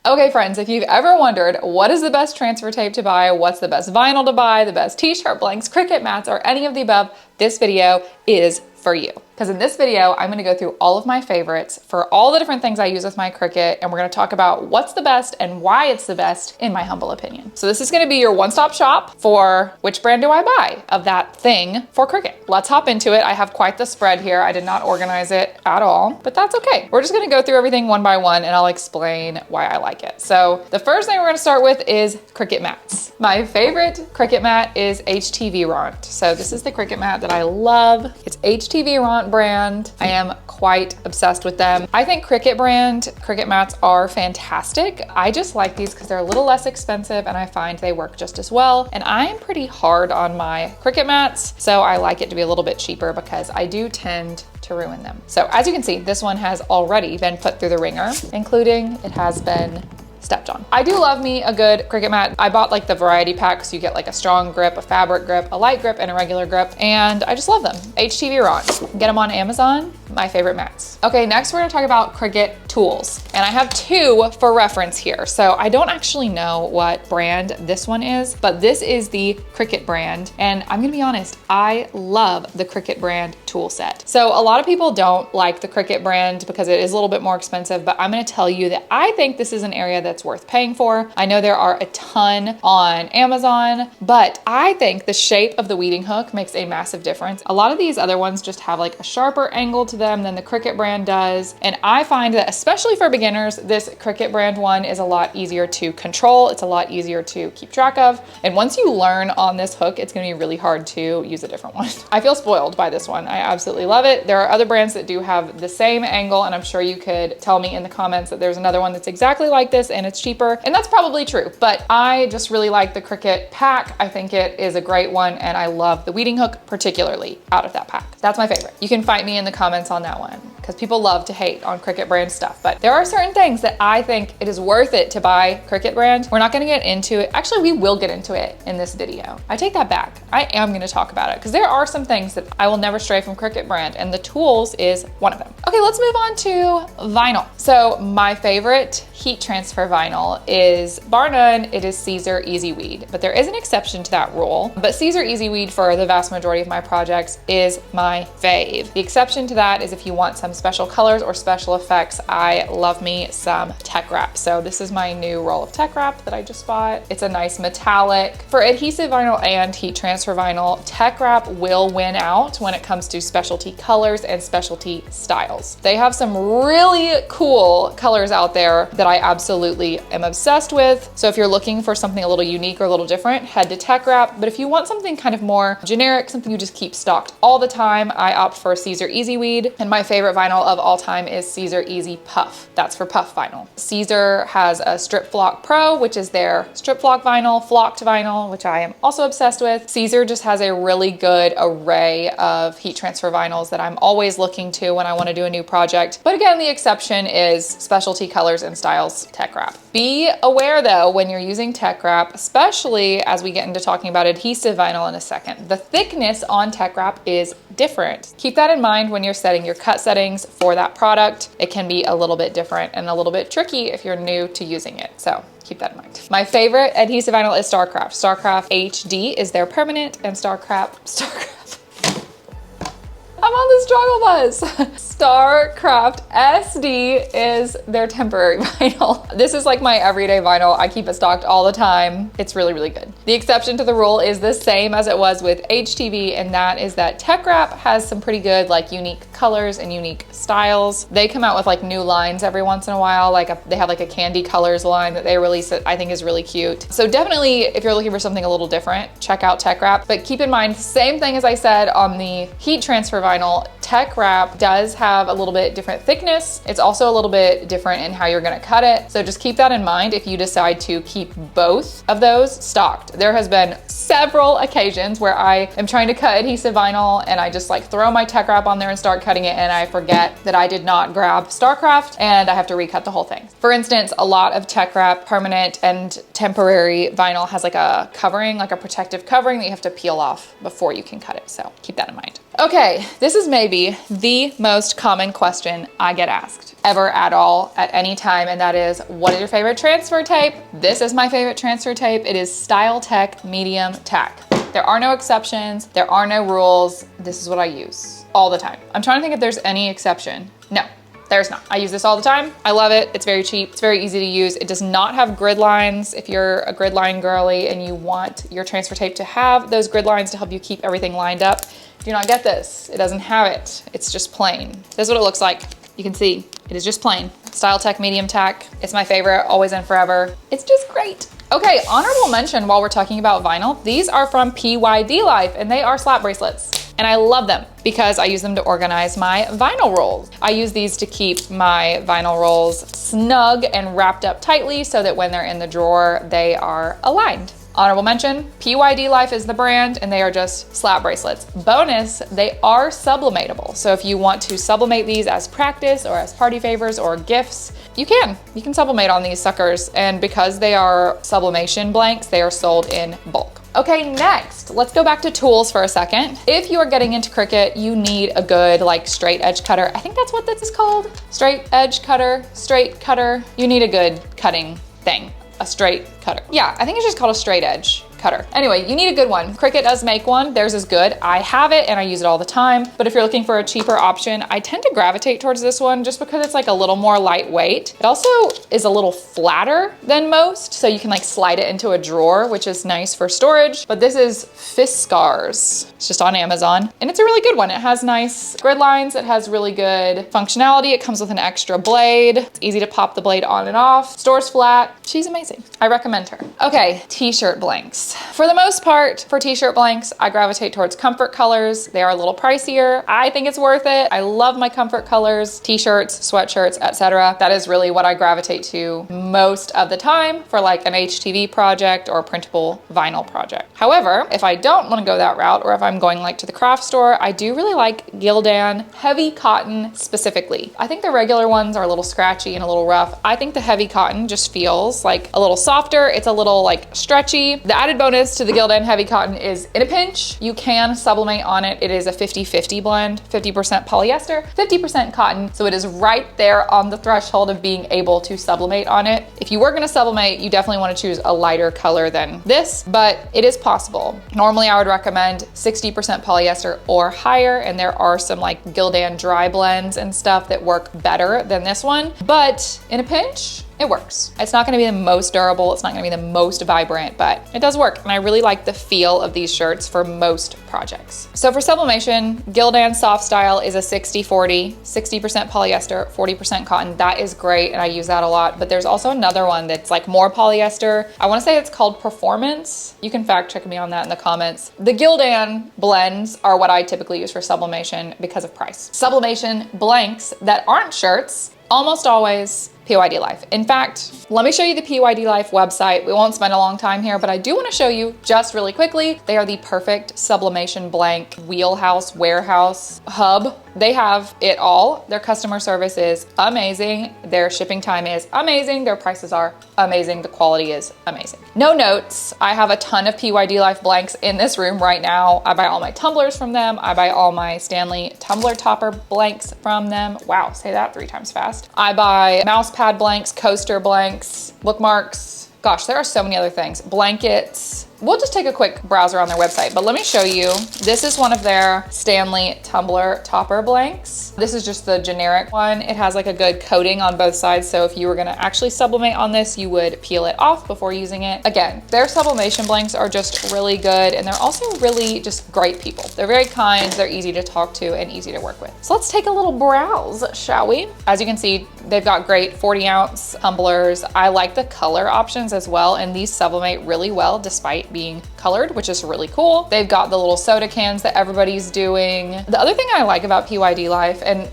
Okay friends, if you've ever wondered what is the best transfer tape to buy, what's the best vinyl to buy, the best t-shirt blanks, Cricut mats, or any of the above, this video is for you. Because in this video, I'm gonna go through all of my favorites for all the different things I use with my Cricut, and we're gonna talk about what's the best and why it's the best in my humble opinion. So this is gonna be your one-stop shop for which brand do I buy of that thing for Cricut. Let's hop into it. I have quite the spread here. I did not organize it at all, but that's okay. We're just gonna go through everything one by one and I'll explain why I like it. So the first thing we're gonna start with is Cricut Mats. My favorite Cricut mat is HTV Ront. So this is the Cricut mat that I love. It's HTV Ront brand. I am quite obsessed with them. I think Cricut brand Cricut mats are fantastic. I just like these because they're a little less expensive and I find they work just as well. And I'm pretty hard on my Cricut mats, so I like it to be a little bit cheaper because I do tend to ruin them. So as you can see, this one has already been put through the ringer, including it has been stepped on. I do love me a good Cricut mat. I bought like the variety pack, so you get like a strong grip, a fabric grip, a light grip, and a regular grip, and I just love them. HTV Ront. Get them on Amazon, my favorite mats. Okay, next we're gonna talk about Cricut Tools. And I have two for reference here. So I don't actually know what brand this one is, but this is the Cricut brand. And I'm gonna be honest, I love the Cricut brand tool set. So a lot of people don't like the Cricut brand because it is a little bit more expensive, but I'm gonna tell you that I think this is an area that's worth paying for. I know there are a ton on Amazon, but I think the shape of the weeding hook makes a massive difference. A lot of these other ones just have like a sharper angle to them than the Cricut brand does. And I find that especially for beginners, this Cricut brand one is a lot easier to control. It's a lot easier to keep track of. And once you learn on this hook, it's gonna be really hard to use a different one. I feel spoiled by this one. I absolutely love it. There are other brands that do have the same angle, and I'm sure you could tell me in the comments that there's another one that's exactly like this and it's cheaper, and that's probably true, but I just really like the Cricut pack. I think it is a great one, and I love the weeding hook particularly out of that pack. That's my favorite. You can fight me in the comments on that one because people love to hate on Cricut brand stuff, but there are certain things that I think it is worth it to buy Cricut brand. We're not gonna get into it. Actually, we will get into it in this video. I take that back. I am gonna talk about it because there are some things that I will never stray from Cricut brand, and the Tools is one of them. Okay, let's move on to vinyl. So my favorite heat transfer vinyl is, bar none, it is Caesar Easy Weed, but there is an exception to that rule. But Caesar Easy Weed for the vast majority of my projects is my fave. The exception to that is if you want some special colors or special effects, I love me some tech wrap. So this is my new roll of tech wrap that I just bought. It's a nice metallic. For adhesive vinyl and heat transfer vinyl, tech wrap will win out when it comes to specialty colors and specialty styles. They have some really cool colors out there that I absolutely am obsessed with. So if you're looking for something a little unique or a little different, head to tech wrap. But if you want something kind of more generic, something you just keep stocked all the time, I opt for Caesar Easy Weed. And my favorite vinyl of all time is Caesar Easy Puff. That's for puff vinyl. Caesar has a Strip Flock Pro, which is their strip flock vinyl, flocked vinyl, which I am also obsessed with. Caesar just has a really good array of heat transfer vinyls that I'm always looking to when I want to do a new project. But again, the exception is specialty colors and styles tech wrap. Be aware though, when you're using tech wrap, especially as we get into talking about adhesive vinyl in a second, the thickness on tech wrap is different. Keep that in mind when you're setting your cut settings for that product. It can be a little bit different and a little bit tricky if you're new to using it. So keep that in mind. My favorite adhesive vinyl is Starcraft. Starcraft HD is their permanent, and Starcraft. I'm on the struggle bus. Starcraft SD is their temporary vinyl. This is like my everyday vinyl. I keep it stocked all the time. It's really, really good. The exception to the rule is the same as it was with HTV, and that is that tech wrap has some pretty good like unique colors and unique styles. They come out with like new lines every once in a while. They have like a candy colors line that they release that I think is really cute. So definitely if you're looking for something a little different, check out tech wrap. But keep in mind, same thing as I said on the heat transfer vinyl, tech wrap does have a little bit different thickness. It's also a little bit different in how you're gonna cut it. So just keep that in mind if you decide to keep both of those stocked. There has been several occasions where I am trying to cut adhesive vinyl and I just like throw my tech wrap on there and start cutting it, and I forget that I did not grab Starcraft and I have to recut the whole thing. For instance, a lot of tech wrap, permanent and temporary vinyl has like a covering, like a protective covering that you have to peel off before you can cut it. So keep that in mind. Okay, this is maybe the most common question I get asked ever at all at any time, and that is, what is your favorite transfer tape? This is my favorite transfer tape. It is StyleTech Medium Tack. There are no exceptions. There are no rules. This is what I use all the time. I'm trying to think if there's any exception. No. There's not. I use this all the time. I love it. It's very cheap. It's very easy to use. It does not have grid lines. If you're a grid line girly and you want your transfer tape to have those grid lines to help you keep everything lined up, do not get this. It doesn't have it. It's just plain. This is what it looks like. You can see it is just plain. StyleTech Medium Tack. It's my favorite, always and forever. It's just great. Okay, honorable mention while we're talking about vinyl. These are from Pyd Life and they are slap bracelets. And I love them because I use them to organize my vinyl rolls. I use these to keep my vinyl rolls snug and wrapped up tightly so that when they're in the drawer, they are aligned. Honorable mention, Pyd Life is the brand and they are just slap bracelets. Bonus, they are sublimatable. So if you want to sublimate these as practice or as party favors or gifts, you can sublimate on these suckers. And because they are sublimation blanks, they are sold in bulk. Okay, next, let's go back to tools for a second. If you are getting into Cricut, you need a good like straight edge cutter. I think that's what this is called. Straight edge cutter, straight cutter. You need a good cutting thing. A straight cutter. Yeah, I think it's just called a straight edge cutter. Anyway, you need a good one. Cricut does make one. Theirs is good. I have it and I use it all the time. But if you're looking for a cheaper option, I tend to gravitate towards this one just because it's like a little more lightweight. It also is a little flatter than most, so you can like slide it into a drawer, which is nice for storage. But this is Fiskars. It's just on Amazon and it's a really good one. It has nice grid lines. It has really good functionality. It comes with an extra blade. It's easy to pop the blade on and off. Stores flat. She's amazing. I recommend her. Okay, T-shirt blanks. For the most part, for T-shirt blanks, I gravitate towards comfort colors. They are a little pricier. I think it's worth it. I love my comfort colors, T-shirts, sweatshirts, etc. That is really what I gravitate to most of the time for like an HTV project or a printable vinyl project. However, if I don't want to go that route, or if I'm going like to the craft store, I do really like Gildan heavy cotton specifically. I think the regular ones are a little scratchy and a little rough. I think the heavy cotton just feels like a little softer. It's a little like stretchy. The added bonus to the Gildan heavy cotton is in a pinch, you can sublimate on it. It is a 50-50 blend, 50% polyester, 50% cotton. So it is right there on the threshold of being able to sublimate on it. If you were gonna sublimate, you definitely wanna choose a lighter color than this, but it is possible. Normally I would recommend 60% polyester or higher, and there are some like Gildan dry blends and stuff that work better than this one, but in a pinch, it works. It's not gonna be the most durable, it's not gonna be the most vibrant, but it does work. And I really like the feel of these shirts for most projects. So for sublimation, Gildan Soft Style is a 60-40, 60% polyester, 40% cotton. That is great, and I use that a lot. But there's also another one that's like more polyester. I wanna say it's called Performance. You can fact check me on that in the comments. The Gildan blends are what I typically use for sublimation because of price. Sublimation blanks that aren't shirts, almost always Pyd Life. In fact, let me show you the Pyd Life website. We won't spend a long time here, but I do want to show you just really quickly. They are the perfect sublimation blank wheelhouse, warehouse, hub. They have it all. Their customer service is amazing. Their shipping time is amazing. Their prices are amazing. The quality is amazing. No notes. I have a ton of Pyd Life blanks in this room right now. I buy all my tumblers from them. I buy all my Stanley tumbler topper blanks from them. Wow, say that 3 times fast. I buy mouse pad blanks, coaster blanks, bookmarks. Gosh, there are so many other things. Blankets. We'll just take a quick browser on their website, but let me show you. This is one of their Stanley tumbler topper blanks. This is just the generic one. It has like a good coating on both sides, so if you were gonna actually sublimate on this, you would peel it off before using it. Again, their sublimation blanks are just really good, and they're also really just great people. They're very kind, they're easy to talk to, and easy to work with. So let's take a little browse, shall we? As you can see, they've got great 40-ounce tumblers. I like the color options as well, and these sublimate really well despite being colored, which is really cool. They've got the little soda cans that everybody's doing. The other thing I like about Pyd Life, and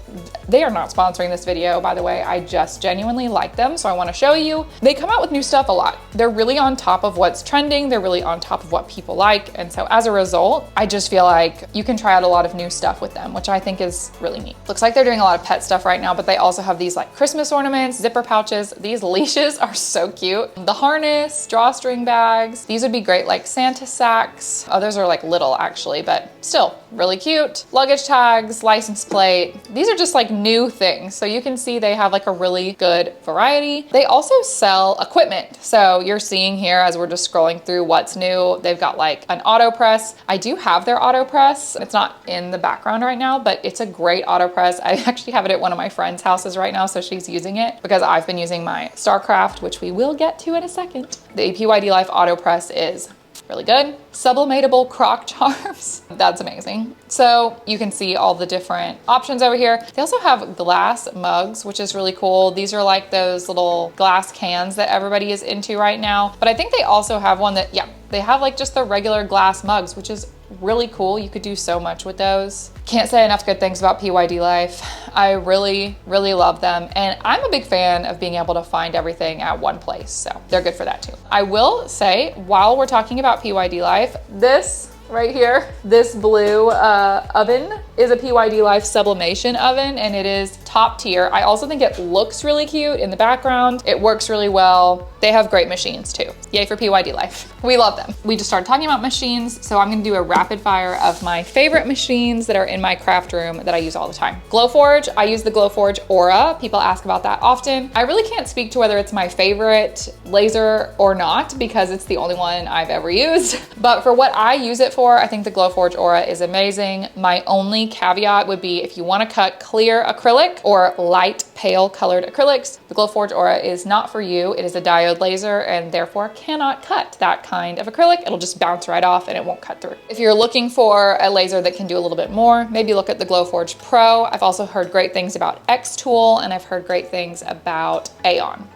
they are not sponsoring this video, by the way, I just genuinely like them, so I want to show you. They come out with new stuff a lot. They're really on top of what's trending. They're really on top of what people like. And so as a result, I just feel like you can try out a lot of new stuff with them, which I think is really neat. Looks like they're doing a lot of pet stuff right now, but they also have these like Christmas ornaments, zipper pouches. These leashes are so cute. The harness, drawstring bags. These would be great like Santa Santa sacks. Oh, those are like little actually, but still really cute. Luggage tags, license plate. These are just like new things. So you can see they have like a really good variety. They also sell equipment. So you're seeing here as we're just scrolling through what's new, they've got like an auto press. I do have their auto press. It's not in the background right now, but it's a great auto press. I actually have it at one of my friend's houses right now, so she's using it because I've been using my StarCraft, which we will get to in a second. The Pyd Life auto press is really good. Sublimatable crock charms. That's amazing. So you can see all the different options over here. They also have glass mugs, which is really cool. These are like those little glass cans that everybody is into right now. But I think they also have one that, yeah, they have like just the regular glass mugs, which is really cool. You could do so much with those. Can't say enough good things about Pyd Life. I really, really love them. And I'm a big fan of being able to find everything at one place. So they're good for that too. I will say, while we're talking about Pyd Life, this right here, this blue oven is a Pyd Life sublimation oven, and it is top tier. I also think it looks really cute in the background. It works really well. They have great machines too. Yay for Pyd Life. We love them. We just started talking about machines, so I'm gonna do a rapid fire of my favorite machines that are in my craft room that I use all the time. Glowforge, I use the Glowforge Aura. People ask about that often. I really can't speak to whether it's my favorite laser or not because it's the only one I've ever used. But for what I use it for, I think the Glowforge Aura is amazing. My only caveat would be if you want to cut clear acrylic or light pale colored acrylics, the Glowforge Aura is not for you. It is a diode laser and therefore cannot cut that kind of acrylic. It'll just bounce right off and it won't cut through. If you're looking for a laser that can do a little bit more, maybe look at the Glowforge Pro. I've also heard great things about X-Tool, and I've heard great things about Aeon.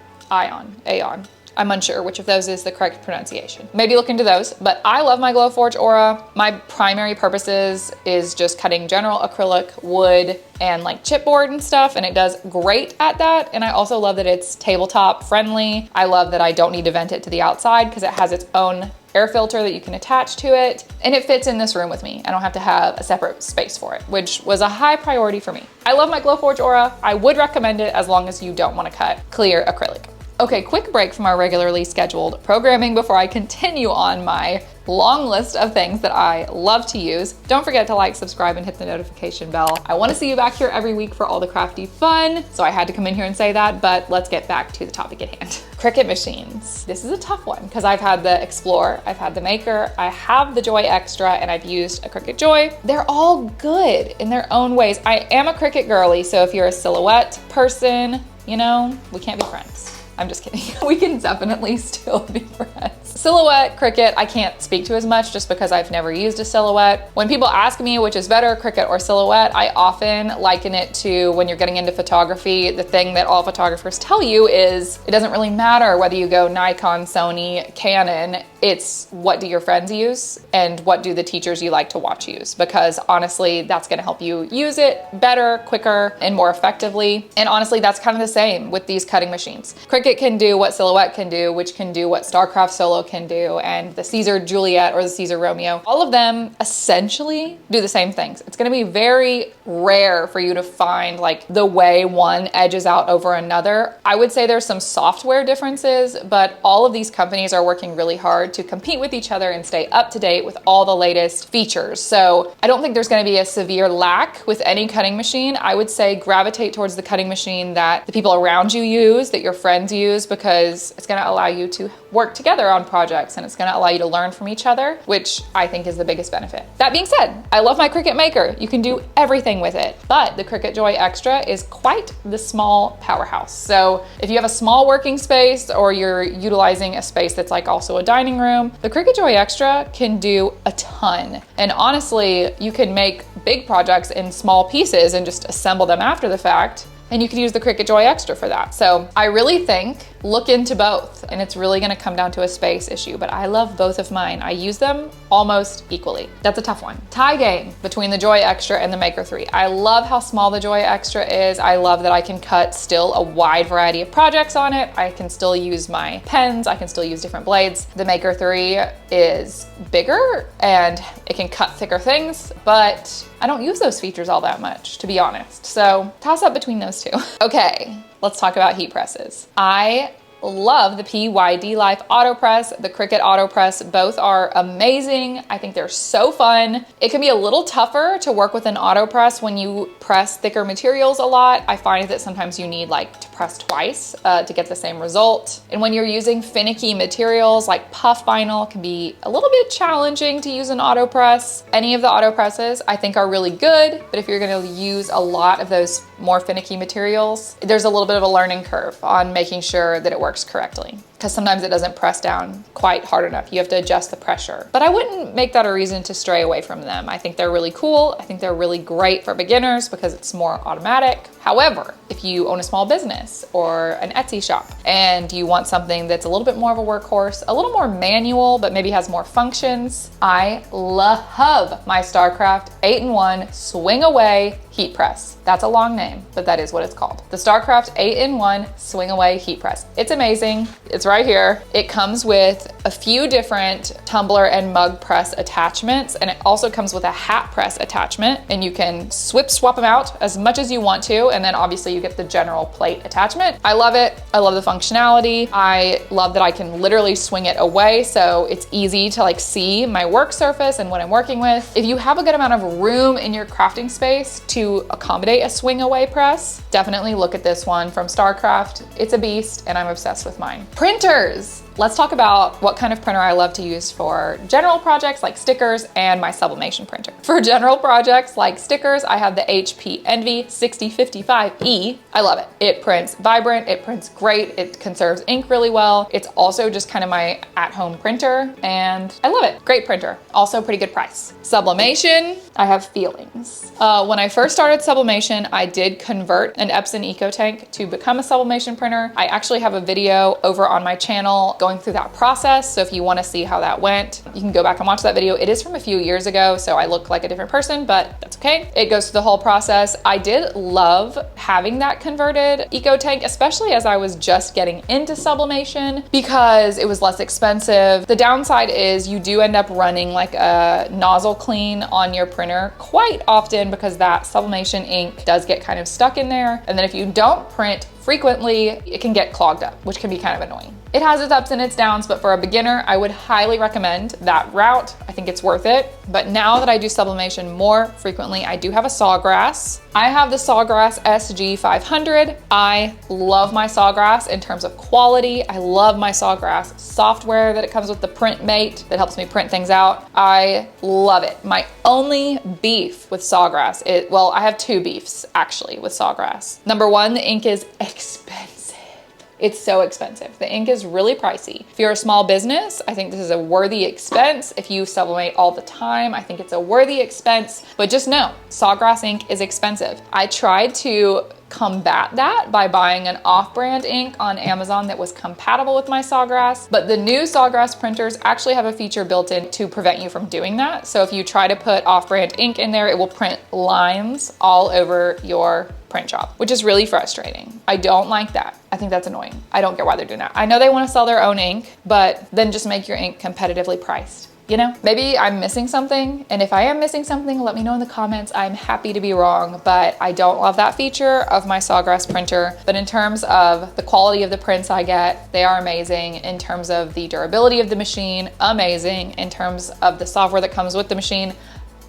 I'm unsure which of those is the correct pronunciation. Maybe look into those, but I love my Glowforge Aura. My primary purposes is just cutting general acrylic, wood, and like chipboard and stuff, and it does great at that. And I also love that it's tabletop friendly. I love that I don't need to vent it to the outside because it has its own air filter that you can attach to it, and it fits in this room with me. I don't have to have a separate space for it, which was a high priority for me. I love my Glowforge Aura. I would recommend it as long as you don't want to cut clear acrylic. Okay, quick break from our regularly scheduled programming before I continue on my long list of things that I love to use. Don't forget to like, subscribe, and hit the notification bell. I want to see you back here every week for all the crafty fun, so I had to come in here and say that, but let's get back to the topic at hand. Cricut machines. This is a tough one because I've had the Explorer, I've had the Maker, I have the Joy Extra, and I've used a Cricut Joy. They're all good in their own ways. I am a Cricut girly, so if you're a silhouette person, you know, we can't be friends. I'm just kidding. We can definitely still be friends. Silhouette, Cricut, I can't speak to as much just because I've never used a silhouette. When people ask me which is better, Cricut or silhouette, I often liken it to when you're getting into photography, the thing that all photographers tell you is it doesn't really matter whether you go Nikon, Sony, Canon, it's what do your friends use and what do the teachers you like to watch use, because honestly, that's gonna help you use it better, quicker, and more effectively. And honestly, that's kind of the same with these cutting machines. Cricut can do what Silhouette can do, which can do what StarCraft Solo can do, and the Caesar Juliet or the Caesar Romeo. All of them essentially do the same things. It's gonna be very rare for you to find like the way one edges out over another. I would say there's some software differences, but all of these companies are working really hard to compete with each other and stay up to date with all the latest features. So I don't think there's gonna be a severe lack with any cutting machine. I would say gravitate towards the cutting machine that the people around you use, that your friends use, because it's gonna allow you to work together on projects and it's gonna allow you to learn from each other, which I think is the biggest benefit. That being said, I love my Cricut Maker. You can do everything with it, but the Cricut Joy Extra is quite the small powerhouse. So if you have a small working space or you're utilizing a space that's like also a dining room, the Cricut Joy Extra can do a ton. And honestly, you can make big projects in small pieces and just assemble them after the fact. And you could use the Cricut Joy Extra for that. So I really think look into both, and it's really gonna come down to a space issue, but I love both of mine. I use them almost equally. That's a tough one. Tie game between the Joy Extra and the Maker 3. I love how small the Joy Extra is. I love that I can cut still a wide variety of projects on it. I can still use my pens. I can still use different blades. The Maker 3 is bigger and it can cut thicker things, but I don't use those features all that much, to be honest. So toss up between those two. Okay, let's talk about heat presses. I love the Pyd Life AutoPress, the Cricut AutoPress. Both are amazing. I think they're so fun. It can be a little tougher to work with an AutoPress when you press thicker materials a lot. I find that sometimes you need like to press twice to get the same result. And when you're using finicky materials like puff vinyl, it can be a little bit challenging to use an AutoPress. Any of the AutoPresses I think are really good, but if you're gonna use a lot of those more finicky materials, there's a little bit of a learning curve on making sure that it works correctly, because sometimes it doesn't press down quite hard enough. You have to adjust the pressure. But I wouldn't make that a reason to stray away from them. I think they're really cool. I think they're really great for beginners because it's more automatic. However, if you own a small business or an Etsy shop and you want something that's a little bit more of a workhorse, a little more manual, but maybe has more functions, I love my StarCraft 8-in-1 Swing Away Heat Press. That's a long name, but that is what it's called. The StarCraft 8-in-1 Swing Away Heat Press. It's amazing. It's right here. It comes with a few different tumbler and mug press attachments, and it also comes with a hat press attachment, and you can swap them out as much as you want to, and then obviously you get the general plate attachment. I love it. I love the functionality. I love that I can literally swing it away, so it's easy to like see my work surface and what I'm working with. If you have a good amount of room in your crafting space to accommodate a swing away press, definitely look at this one from StarCraft. It's a beast, and I'm obsessed with mine. Printers. Let's talk about what kind of printer I love to use for general projects like stickers and my sublimation printer. For general projects like stickers, I have the HP Envy 6055E. I love it. It prints vibrant, it prints great, it conserves ink really well. It's also just kind of my at-home printer, and I love it. Great printer. Also pretty good price. Sublimation, I have feelings. When I first started sublimation, I did convert an Epson EcoTank to become a sublimation printer. I actually have a video over on my channel going through that process. So if you want to see how that went, you can go back and watch that video. It is from a few years ago, so I look like a different person, but that's okay. It goes through the whole process. I did love having that converted EcoTank, especially as I was just getting into sublimation, because it was less expensive. The downside is you do end up running like a nozzle clean on your printer quite often, because that sublimation ink does get kind of stuck in there. And then if you don't print frequently, it can get clogged up, which can be kind of annoying. It has its ups and its downs, but for a beginner, I would highly recommend that route. I think it's worth it. But now that I do sublimation more frequently, I do have a Sawgrass. I have the Sawgrass SG500. I love my Sawgrass in terms of quality. I love my Sawgrass software that it comes with, the Print Mate that helps me print things out. I love it. My only beef with Sawgrass is, well, I have two beefs actually with Sawgrass. Number one, the ink is expensive. It's so expensive. The ink is really pricey. If you're a small business, I think this is a worthy expense. If you sublimate all the time, I think it's a worthy expense. But just know, Sawgrass ink is expensive. I tried to combat that by buying an off-brand ink on Amazon that was compatible with my Sawgrass, but the new Sawgrass printers actually have a feature built in to prevent you from doing that. So if you try to put off-brand ink in there, it will print lines all over your print job, which is really frustrating. I don't like that. I think that's annoying. I don't get why they're doing that. I know they want to sell their own ink, but then just make your ink competitively priced. You know, maybe I'm missing something, and if I am missing something, let me know in the comments. I'm happy to be wrong, but I don't love that feature of my Sawgrass printer. But in terms of the quality of the prints I get, they are amazing. In terms of the durability of the machine, amazing. In terms of the software that comes with the machine,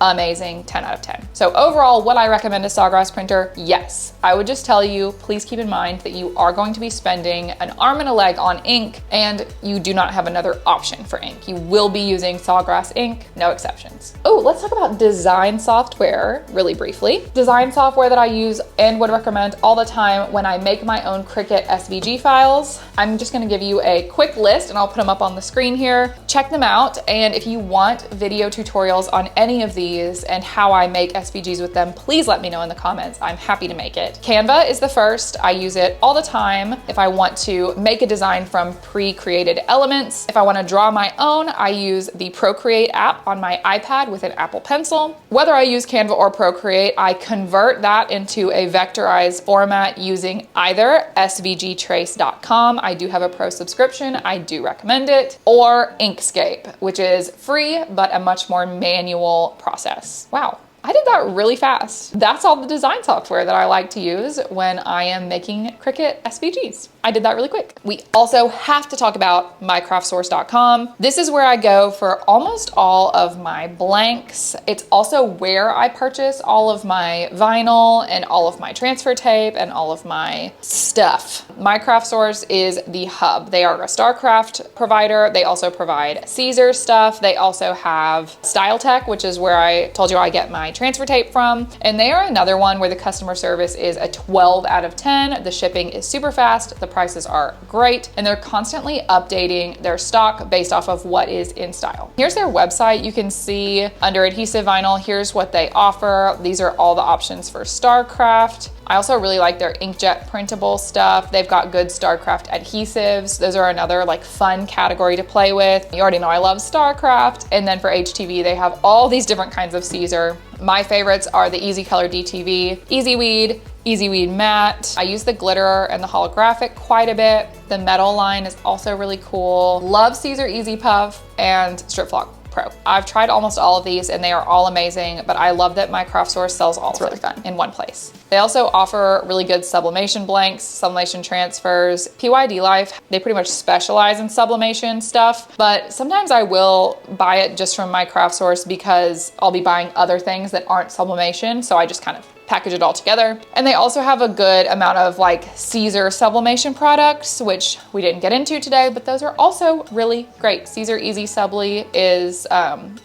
amazing, 10 out of 10. So overall, would I recommend a Sawgrass printer? Yes. I would just tell you, please keep in mind that you are going to be spending an arm and a leg on ink, and you do not have another option for ink. You will be using Sawgrass ink, no exceptions. Oh, let's talk about design software really briefly. Design software that I use and would recommend all the time when I make my own Cricut SVG files. I'm just gonna give you a quick list, and I'll put them up on the screen here. Check them out, and if you want video tutorials on any of these and how I make SVGs with them, please let me know in the comments. I'm happy to make it. Canva is the first. I use it all the time if I want to make a design from pre-created elements. If I want to draw my own, I use the Procreate app on my iPad with an Apple Pencil. Whether I use Canva or Procreate, I convert that into a vectorized format using either svgtrace.com. I do have a pro subscription. I do recommend it. Or Inkscape, which is free, but a much more manual process. Wow. I did that really fast. That's all the design software that I like to use when I am making Cricut SVGs. I did that really quick. We also have to talk about mycraftsource.com. This is where I go for almost all of my blanks. It's also where I purchase all of my vinyl and all of my transfer tape and all of my stuff. MyCraftSource is the hub. They are a StarCraft provider. They also provide Caesar stuff. They also have StyleTech, which is where I told you I get my transfer tape from. And they are another one where the customer service is a 12 out of 10. The shipping is super fast. The prices are great. And they're constantly updating their stock based off of what is in style. Here's their website. You can see under adhesive vinyl, here's what they offer. These are all the options for StarCraft. I also really like their inkjet printable stuff. They've got good StarCraft adhesives. Those are another like fun category to play with. You already know I love StarCraft. And then for HTV, they have all these different kinds of Caesar. My favorites are the Easy Color DTV, Easy Weed Matte. I use the glitter and the holographic quite a bit. The metal line is also really cool. Love Caesar Easy Puff and Strip Flock Pro. I've tried almost all of these and they are all amazing, but I love that MyCraftSource sells all really fun in one place. They also offer really good sublimation blanks, sublimation transfers. Pyd Life, they pretty much specialize in sublimation stuff, but sometimes I will buy it just from MyCraftSource because I'll be buying other things that aren't sublimation, so I just kind of package it all together. And they also have a good amount of like Caesar sublimation products, which we didn't get into today, but those are also really great. Caesar Easy Subli is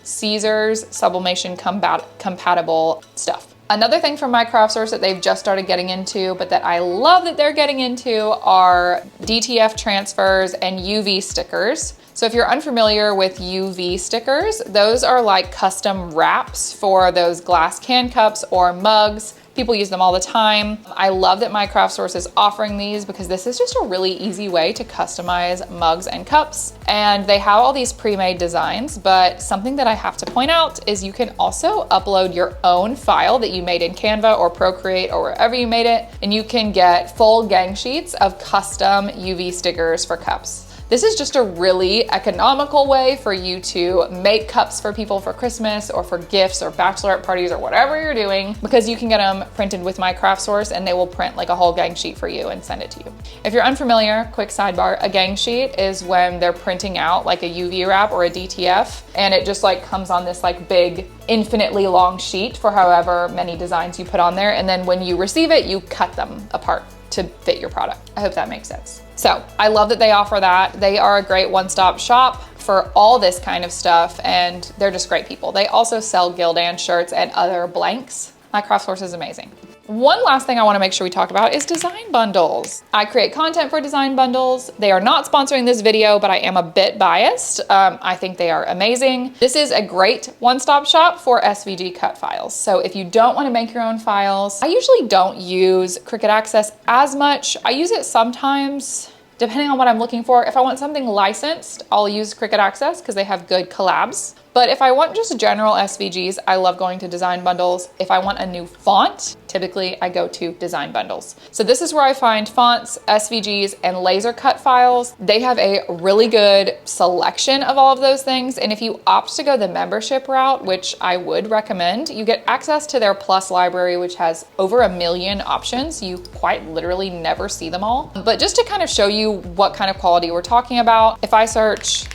Caesar's sublimation compatible stuff. Another thing from MyCraftSource that they've just started getting into, but that I love that they're getting into, are DTF transfers and UV stickers. So if you're unfamiliar with UV stickers, those are like custom wraps for those glass can cups or mugs. People use them all the time. I love that MyCraftSource is offering these because this is just a really easy way to customize mugs and cups. And they have all these pre-made designs, but something that I have to point out is you can also upload your own file that you made in Canva or Procreate or wherever you made it, and you can get full gang sheets of custom UV stickers for cups. This is just a really economical way for you to make cups for people for Christmas or for gifts or bachelorette parties or whatever you're doing, because you can get them printed with MyCraftSource and they will print like a whole gang sheet for you and send it to you. If you're unfamiliar, quick sidebar, a gang sheet is when they're printing out like a UV wrap or a DTF, and it just like comes on this like big infinitely long sheet for however many designs you put on there. And then when you receive it, you cut them apart to fit your product. I hope that makes sense. So I love that they offer that. They are a great one-stop shop for all this kind of stuff, and they're just great people. They also sell Gildan shirts and other blanks. MyCraftSource is amazing. One last thing I wanna make sure we talk about is design bundles. I create content for design bundles. They are not sponsoring this video, but I am a bit biased. I think they are amazing. This is a great one-stop shop for SVG cut files. So if you don't wanna make your own files, I usually don't use Cricut Access as much. I use it sometimes, depending on what I'm looking for. If I want something licensed, I'll use Cricut Access because they have good collabs. But if I want just general SVGs, I love going to design bundles. If I want a new font, typically I go to design bundles. So this is where I find fonts, SVGs, and laser cut files. They have a really good selection of all of those things. And if you opt to go the membership route, which I would recommend, you get access to their Plus library, which has over 1 million options. You quite literally never see them all. But just to kind of show you what kind of quality we're talking about, if I search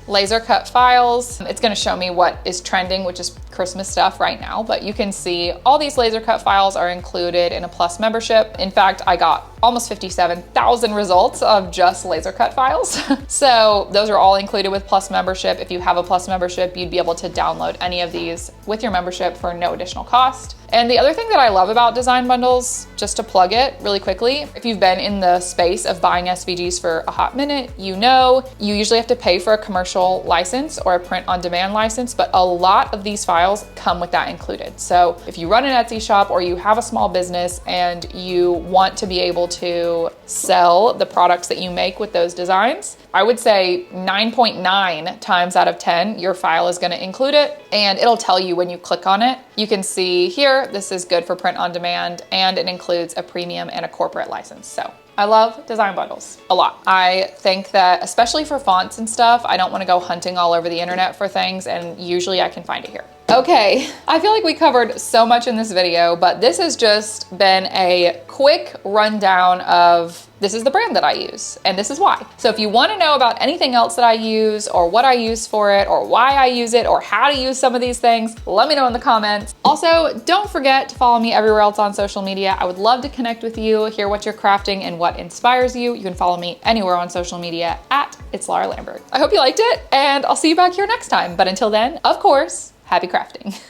laser cut files, it's gonna show me what is trending, which is Christmas stuff right now, but you can see all these laser cut files are included in a Plus membership. In fact, I got almost 57,000 results of just laser cut files. So those are all included with Plus membership. If you have a Plus membership, you'd be able to download any of these with your membership for no additional cost. And the other thing that I love about design bundles, just to plug it really quickly, if you've been in the space of buying SVGs for a hot minute, you know you usually have to pay for a commercial license or a print on demand license, but a lot of these files come with that included. So if you run an Etsy shop or you have a small business and you want to be able to sell the products that you make with those designs, I would say 9.9 times out of 10, your file is gonna include it, and it'll tell you when you click on it. You can see here, this is good for print on demand, and it includes a premium and a corporate license. So I love design bundles a lot. I think that, especially for fonts and stuff, I don't wanna go hunting all over the internet for things, and usually I can find it here. Okay, I feel like we covered so much in this video, but this has just been a quick rundown of this is the brand that I use and this is why. So if you want to know about anything else that I use or what I use for it or why I use it or how to use some of these things, let me know in the comments. Also, don't forget to follow me everywhere else on social media. I would love to connect with you, hear what you're crafting and what inspires you. You can follow me anywhere on social media at It's Laura Lambert. I hope you liked it and I'll see you back here next time. But until then, of course, happy crafting.